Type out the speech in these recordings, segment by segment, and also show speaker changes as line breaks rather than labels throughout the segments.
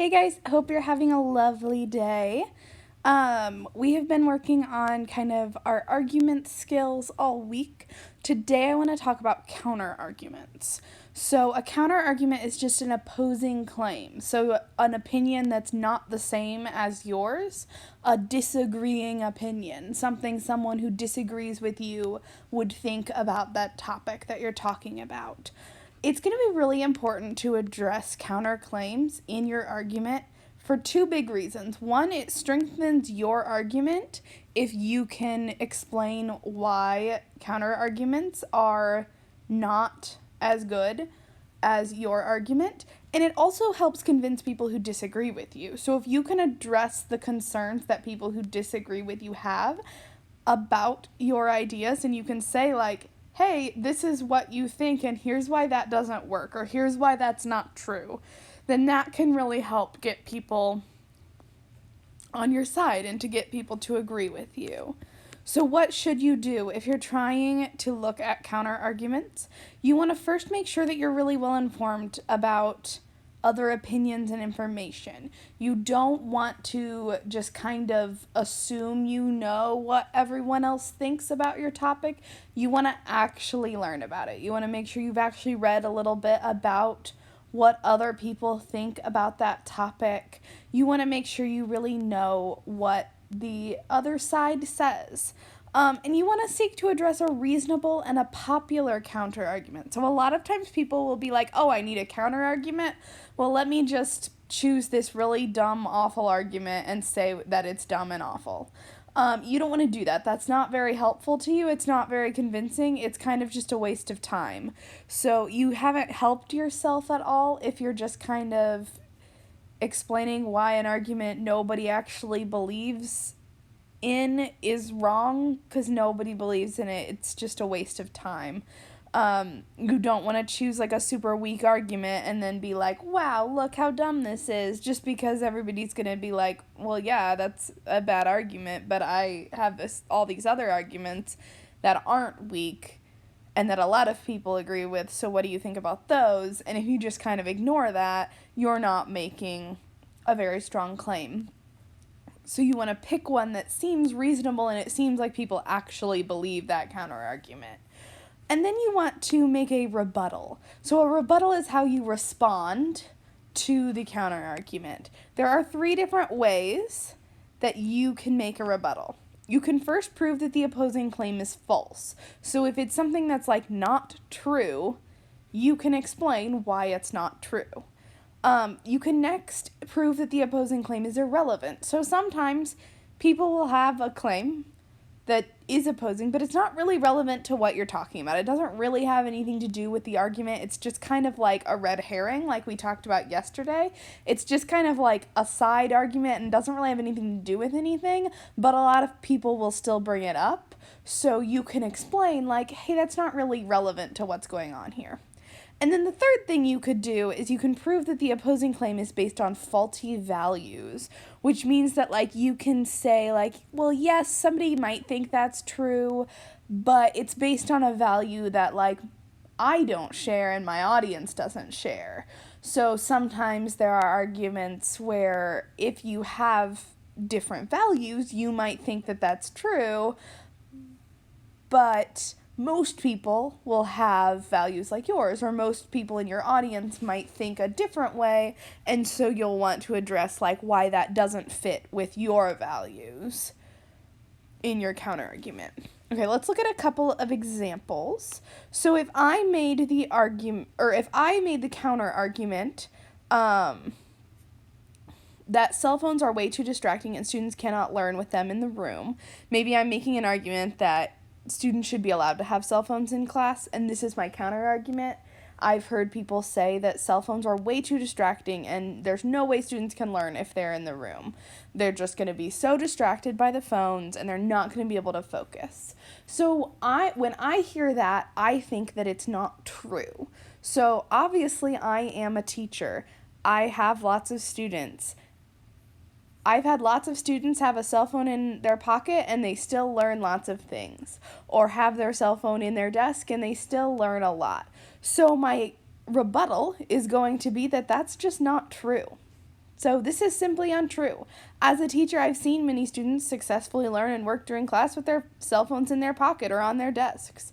Hey guys, hope you're having a lovely day. We have been working on kind of our argument skills all week. Today I want to talk about counter arguments. So, a counter argument is just an opposing claim. So, an opinion that's not the same as yours, a disagreeing opinion, something someone who disagrees with you would think about that topic that you're talking about. It's going to be really important to address counterclaims in your argument for two big reasons. One, it strengthens your argument if you can explain why counterarguments are not as good as your argument. And it also helps convince people who disagree with you. So if you can address the concerns that people who disagree with you have about your ideas, and you can say, like, hey, this is what you think, and here's why that doesn't work, or here's why that's not true, then that can really help get people on your side and to get people to agree with you. So what should you do if you're trying to look at counter arguments? You want to first make sure that you're really well informed about other opinions and information. You don't want to just kind of assume you know what everyone else thinks about your topic. You want to actually learn about it. You want to make sure you've actually read a little bit about what other people think about that topic. You want to make sure you really know what the other side says. And you want to seek to address a reasonable and a popular counter argument. So a lot of times people will be like, oh, I need a counter argument. Well, let me just choose this really dumb, awful argument and say that it's dumb and awful. You don't want to do that. That's not very helpful to you. It's not very convincing. It's kind of just a waste of time. So you haven't helped yourself at all if you're just kind of explaining why an argument nobody actually believes in is wrong, because nobody believes in it. It's just a waste of time. You don't want to choose like a super weak argument and then be like, wow, look how dumb this is, just because everybody's going to be like, well, yeah, that's a bad argument, but I have all these other arguments that aren't weak and that a lot of people agree with, so what do you think about those? And if you just kind of ignore that, you're not making a very strong claim. So you want to pick one that seems reasonable and it seems like people actually believe that counter argument. And then you want to make a rebuttal. So a rebuttal is how you respond to the counter argument. There are 3 different ways that you can make a rebuttal. You can first prove that the opposing claim is false. So if it's something that's like not true, you can explain why it's not true. You can next prove that the opposing claim is irrelevant. So sometimes people will have a claim that is opposing, but it's not really relevant to what you're talking about. It doesn't really have anything to do with the argument. It's just kind of like a red herring, like we talked about yesterday. It's just kind of like a side argument and doesn't really have anything to do with anything, but a lot of people will still bring it up. So you can explain, like, hey, that's not really relevant to what's going on here. And then the third thing you could do is you can prove that the opposing claim is based on faulty values, which means that, like, you can say, like, well, yes, somebody might think that's true, but it's based on a value that, like, I don't share and my audience doesn't share. So sometimes there are arguments where if you have different values, you might think that that's true, but most people will have values like yours, or most people in your audience might think a different way, and so you'll want to address like why that doesn't fit with your values in your counterargument. Okay, let's look at a couple of examples. So if I made the argument, or if I made the counter argument, that cell phones are way too distracting and students cannot learn with them in the room, maybe I'm making an argument that students should be allowed to have cell phones in class, and this is my counter argument. I've heard people say that cell phones are way too distracting and there's no way students can learn if they're in the room. They're just going to be so distracted by the phones and they're not going to be able to focus. So when I hear that, I think that it's not true. So obviously I am a teacher. I have lots of students. I've had lots of students have a cell phone in their pocket and they still learn lots of things, or have their cell phone in their desk and they still learn a lot. So my rebuttal is going to be that that's just not true. So this is simply untrue. As a teacher, I've seen many students successfully learn and work during class with their cell phones in their pocket or on their desks.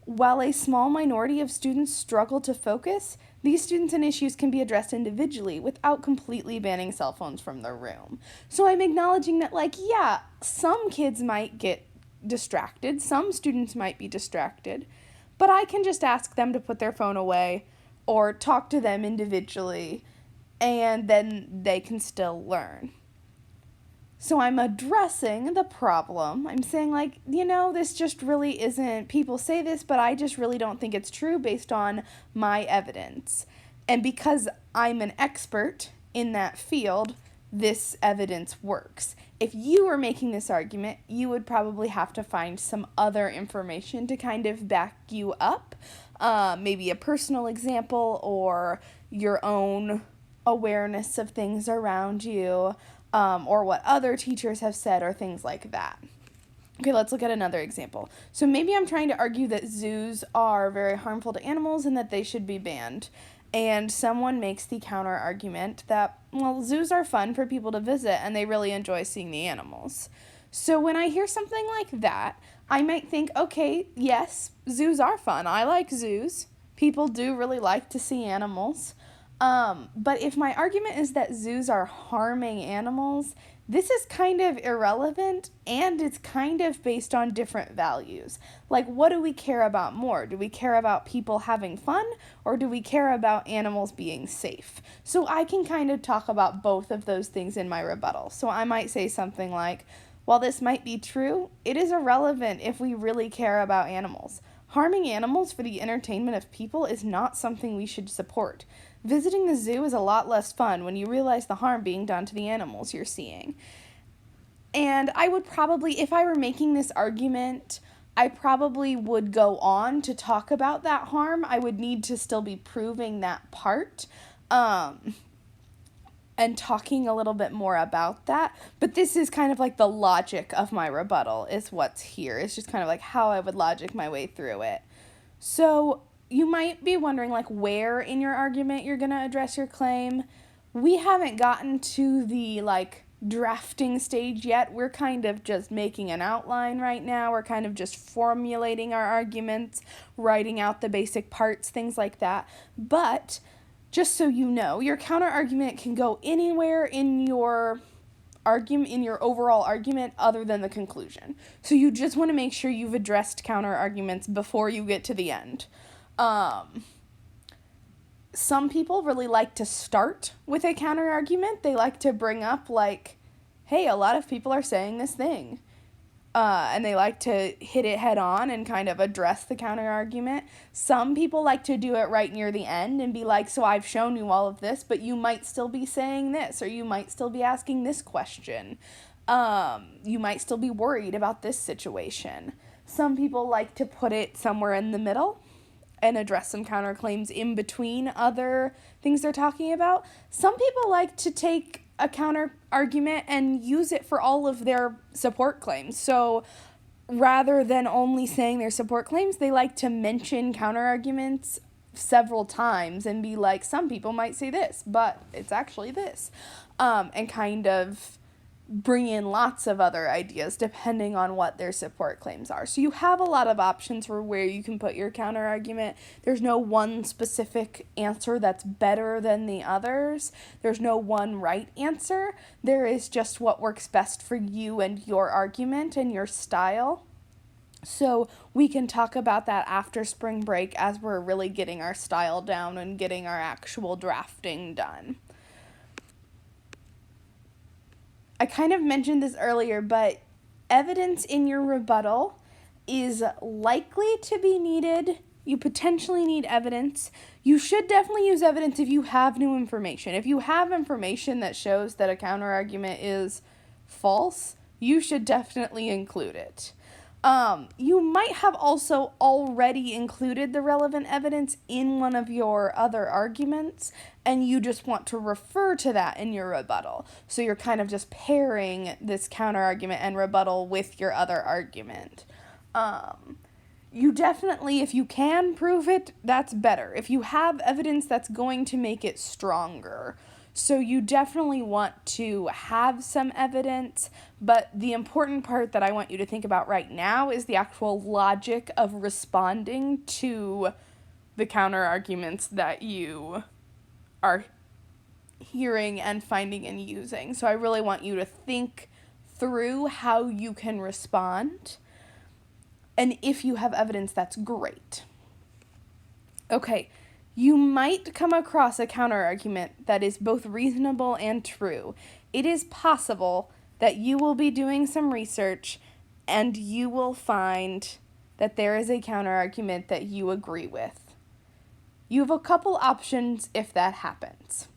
While a small minority of students struggle to focus, these students and issues can be addressed individually without completely banning cell phones from the room. So I'm acknowledging that, yeah, some kids might get distracted, some students might be distracted, but I can just ask them to put their phone away or talk to them individually, and then they can still learn. So I'm addressing the problem. I'm saying, this just really isn't, people say this, but I just really don't think it's true based on my evidence. And because I'm an expert in that field, this evidence works. If you were making this argument, you would probably have to find some other information to kind of back you up. Maybe a personal example or your own awareness of things around you. Or what other teachers have said, or things like that. Okay, let's look at another example. So maybe I'm trying to argue that zoos are very harmful to animals and that they should be banned. And someone makes the counter argument that, zoos are fun for people to visit and they really enjoy seeing the animals. So when I hear something like that, I might think, okay, yes, zoos are fun. I like zoos. People do really like to see animals. But if my argument is that zoos are harming animals, this is kind of irrelevant, and it's kind of based on different values. What do we care about more? Do we care about people having fun, or do we care about animals being safe? So I can kind of talk about both of those things in my rebuttal. So I might say something like, while this might be true, it is irrelevant if we really care about animals. Harming animals for the entertainment of people is not something we should support. Visiting the zoo is a lot less fun when you realize the harm being done to the animals you're seeing. And I would probably, if I were making this argument, I probably would go on to talk about that harm. I would need to still be proving that part, and talking a little bit more about that. But this is kind of like the logic of my rebuttal is what's here. It's just kind of like how I would logic my way through it. So you might be wondering where in your argument you're going to address your claim. We haven't gotten to the drafting stage yet. We're kind of just making an outline right now. We're kind of just formulating our arguments, writing out the basic parts, things like that. But just so you know, your counter argument can go anywhere in your argument, in your overall argument, other than the conclusion. So you just want to make sure you've addressed counter arguments before you get to the end. Some people really like to start with a counter argument. They like to bring up hey, a lot of people are saying this thing. And they like to hit it head on and kind of address the counter argument. Some people like to do it right near the end and be so I've shown you all of this, but you might still be saying this, or you might still be asking this question. You might still be worried about this situation. Some people like to put it somewhere in the middle and address some counterclaims in between other things they're talking about. Some people like to take a counter argument and use it for all of their support claims. So rather than only saying their support claims, they like to mention counter arguments several times and be some people might say this, but it's actually this. And kind of bring in lots of other ideas depending on what their support claims are. So you have a lot of options for where you can put your counter argument. There's no one specific answer that's better than the others. There's no one right answer. There is just what works best for you and your argument and your style. So we can talk about that after spring break as we're really getting our style down and getting our actual drafting done. I kind of mentioned this earlier, but evidence in your rebuttal is likely to be needed. You potentially need evidence. You should definitely use evidence if you have new information. If you have information that shows that a counterargument is false, you should definitely include it. You might have also already included the relevant evidence in one of your other arguments, and you just want to refer to that in your rebuttal. So you're kind of just pairing this counter-argument and rebuttal with your other argument. You definitely, if you can prove it, that's better. If you have evidence, that's going to make it stronger. So you definitely want to have some evidence, but the important part that I want you to think about right now is the actual logic of responding to the counter arguments that you are hearing and finding and using. So I really want you to think through how you can respond. And if you have evidence, that's great. Okay, you might come across a counterargument that is both reasonable and true. It is possible that you will be doing some research and you will find that there is a counterargument that you agree with. You have a couple options if that happens.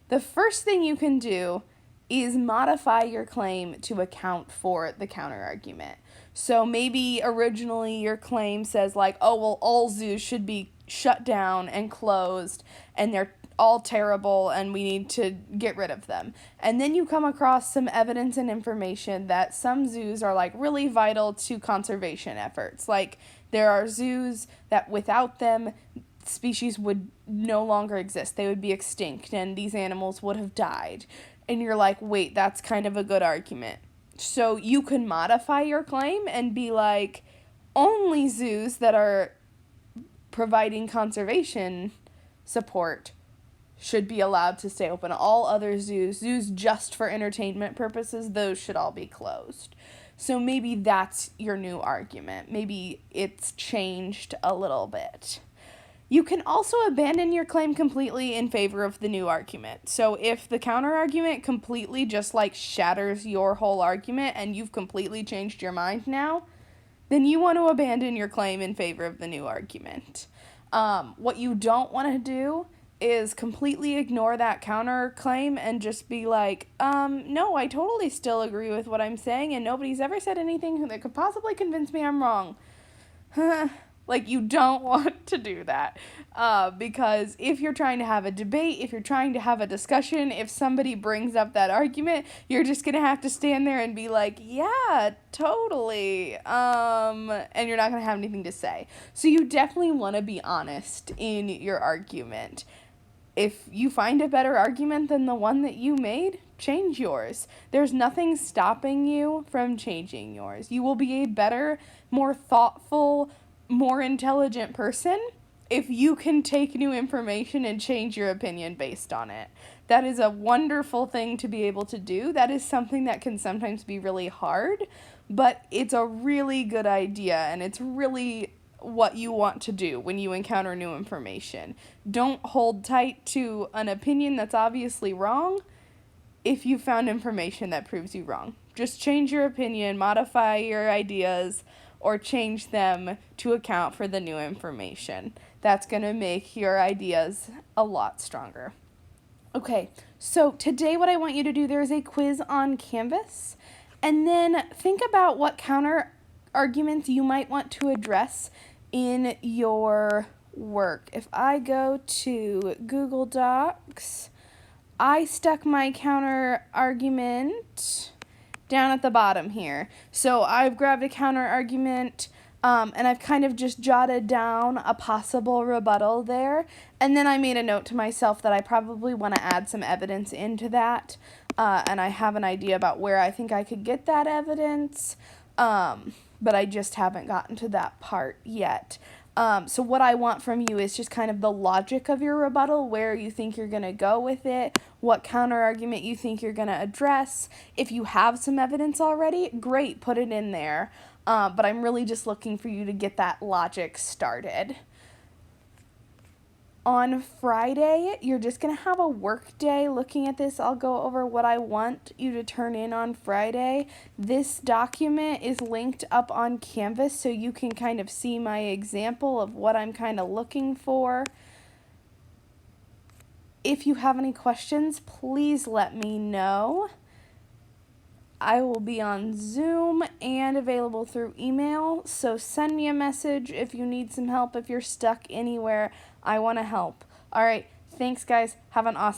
The first thing you can do is modify your claim to account for the counterargument. So maybe originally your claim says like, oh, well, all zoos should be shut down and closed and they're all terrible and we need to get rid of them. And then you come across some evidence and information that some zoos are like really vital to conservation efforts. Like there are zoos that without them, species would no longer exist. They would be extinct and these animals would have died. And you're like, wait, that's kind of a good argument. So you can modify your claim and be like, only zoos that are providing conservation support should be allowed to stay open. All other zoos just for entertainment purposes, those should all be closed. So maybe that's your new argument. Maybe it's changed a little bit. You can also abandon your claim completely in favor of the new argument. So if the counter-argument completely just like shatters your whole argument and you've completely changed your mind now, then you want to abandon your claim in favor of the new argument. What you don't want to do is completely ignore that counterclaim and just be like, no, I totally still agree with what I'm saying and nobody's ever said anything that could possibly convince me I'm wrong. Like, you don't want to do that, because if you're trying to have a debate, if you're trying to have a discussion, if somebody brings up that argument, you're just going to have to stand there and be like, yeah, totally, and you're not going to have anything to say. So you definitely want to be honest in your argument. If you find a better argument than the one that you made, change yours. There's nothing stopping you from changing yours. You will be a better, more thoughtful, more intelligent person if you can take new information and change your opinion based on it. That is a wonderful thing to be able to do. That is something that can sometimes be really hard, but it's a really good idea and it's really what you want to do when you encounter new information. Don't hold tight to an opinion that's obviously wrong if you found information that proves you wrong. Just change your opinion, modify your ideas, or change them to account for the new information. That's going to make your ideas a lot stronger. Okay, so today what I want you to do, there's a quiz on Canvas, and then think about what counter arguments you might want to address in your work. If I go to Google Docs, I stuck my counter argument down at the bottom here. So I've grabbed a counter argument, and I've kind of just jotted down a possible rebuttal there. And then I made a note to myself that I probably want to add some evidence into that. And I have an idea about where I think I could get that evidence. But I just haven't gotten to that part yet. So what I want from you is just kind of the logic of your rebuttal, where you think you're going to go with it, what counter argument you think you're going to address. If you have some evidence already, great, put it in there. But I'm really just looking for you to get that logic started. On Friday, you're just going to have a work day looking at this. I'll go over what I want you to turn in on Friday. This document is linked up on Canvas so you can kind of see my example of what I'm kind of looking for. If you have any questions, please let me know. I will be on Zoom and available through email, so send me a message if you need some help. If you're stuck anywhere, I want to help. All right, thanks guys. Have an awesome